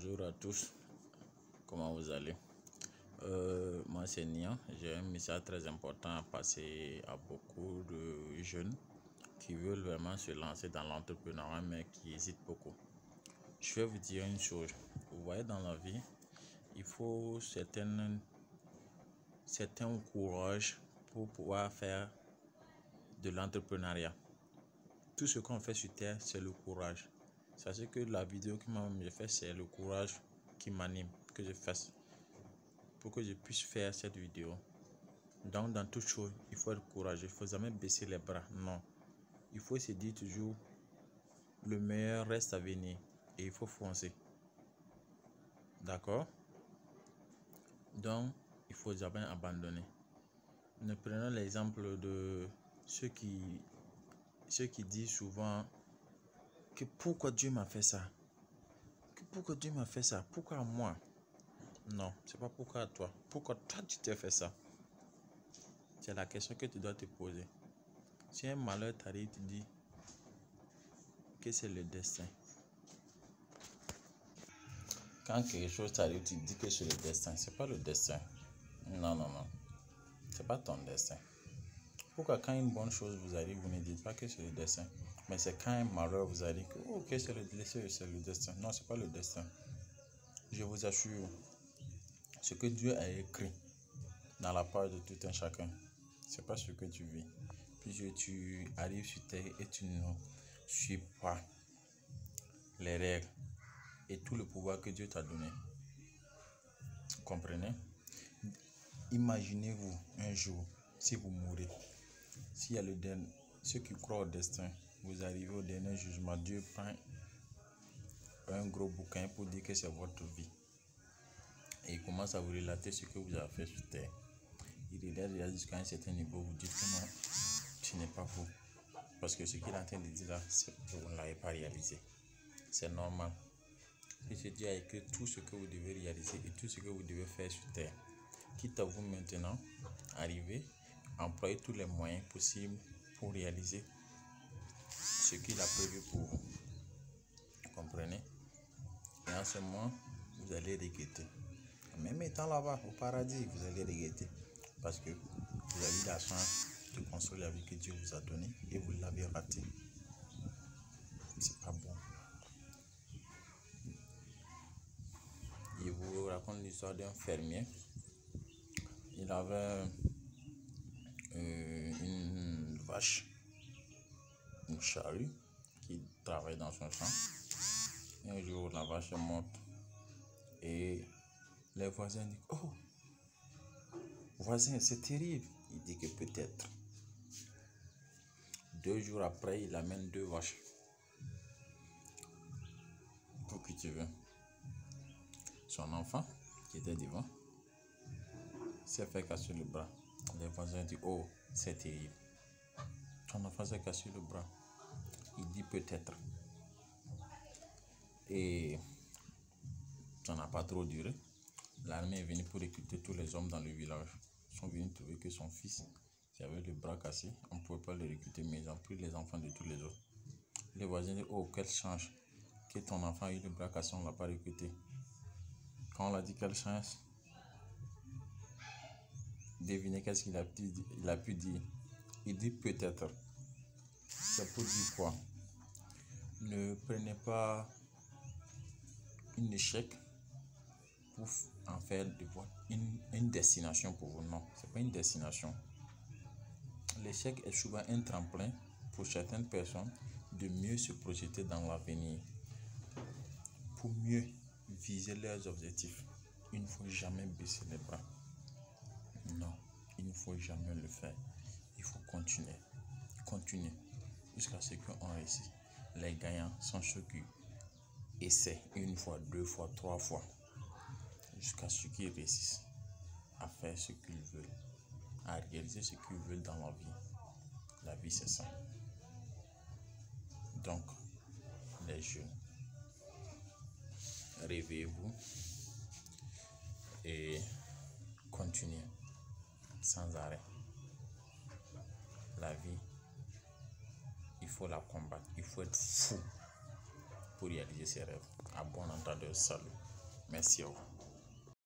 Bonjour à tous, comment vous allez? Moi c'est Nian, j'ai un message très important à passer à beaucoup de jeunes qui veulent vraiment se lancer dans l'entrepreneuriat mais qui hésitent beaucoup. Je vais vous dire une chose, vous voyez dans la vie, il faut certains courage pour pouvoir faire de l'entrepreneuriat. Tout ce qu'on fait sur terre, c'est le courage. Sachez que la vidéo que j'ai fait, c'est le courage qui m'anime, que je fasse pour que je puisse faire cette vidéo. Donc, dans toute chose, il faut être courageux. Il ne faut jamais baisser les bras. Non. Il faut se dire toujours, le meilleur reste à venir. Et il faut foncer. D'accord? Donc, il ne faut jamais abandonner. Nous prenons l'exemple de ceux qui disent souvent que pourquoi Dieu m'a fait ça? Pourquoi Dieu m'a fait ça? Pourquoi moi? Non, c'est pas pourquoi toi. Pourquoi toi tu t'es fait ça? C'est la question que tu dois te poser. Si un malheur t'arrive, tu dis que c'est le destin. Quand quelque chose t'arrive, tu dis que c'est le destin. C'est pas le destin. Non, non, non. C'est pas ton destin. Pourquoi quand une bonne chose vous arrive, vous ne dites pas que c'est le destin? Mais c'est quand un malheur vous arrive que ok, c'est le destin. Non, c'est pas le destin. Je vous assure, ce que Dieu a écrit dans la part de tout un chacun, c'est pas ce que tu vis. Puis tu arrives sur terre et tu ne suis pas les règles et tout le pouvoir que Dieu t'a donné. Vous comprenez? Imaginez-vous un jour, si vous mourrez, s'il y a ceux qui croient au destin, vous arrivez au dernier jugement, Dieu prend un gros bouquin pour dire que c'est votre vie. Et il commence à vous relater ce que vous avez fait sur terre. Il relate jusqu'à un certain niveau, vous dites que non, ce n'est pas vous. Parce que ce qu'il est en train de dire là, c'est que vous ne l'avez pas réalisé. C'est normal. Si Dieu a écrit tout ce que vous devez réaliser et tout ce que vous devez faire sur terre, quitte à vous maintenant arriver, employer tous les moyens possibles pour réaliser ce qu'il a prévu pour vous. Vous comprenez? Et en ce moment, vous allez regretter. Même étant là-bas au paradis, vous allez regretter. Parce que vous avez eu la chance de construire la vie que Dieu vous a donnée et vous l'avez ratée. C'est pas bon. Je vous raconte l'histoire d'un fermier. Il avait une vache, une charrue qui travaille dans son champ. Et un jour, la vache est morte et les voisins disent: oh, voisin, c'est terrible. Il dit que peut-être. 2 jours après, il amène 2 vaches pour cultiver. Son enfant, qui était devant, s'est fait casser le bras. Les voisins disent: oh, c'est terrible. Ton enfant s'est cassé le bras. Il dit peut-être. Et ça n'a pas trop duré. L'armée est venue pour recruter tous les hommes dans le village. Ils sont venus trouver que son fils qui avait le bras cassé, on ne pouvait pas le recruter, mais ils ont pris les enfants de tous les autres. Les voisins disent: oh, quelle chance que ton enfant a eu le bras cassé, on ne l'a pas recruté. Quand on l'a dit quelle chance, devinez qu'est-ce qu'il a pu dire. Il dit peut-être. C'est pour dire quoi? Ne prenez pas un échec pour en faire une destination pour vous. Non, ce n'est pas une destination. L'échec est souvent un tremplin pour certaines personnes de mieux se projeter dans l'avenir, pour mieux viser leurs objectifs. Il ne faut jamais baisser les bras. Non, il ne faut jamais le faire. Il faut continuer jusqu'à ce qu'on réussisse. Les gagnants sont ceux qui essaient 1 fois, 2 fois, 3 fois, jusqu'à ce qu'ils réussissent à faire ce qu'ils veulent, à réaliser ce qu'ils veulent dans la vie. La vie, c'est ça. Donc, les jeunes, réveillez-vous et continuez sans arrêt. La vie, il faut la combattre. Il faut être fou pour réaliser ses rêves. À bon entendeur, salut. Merci à vous.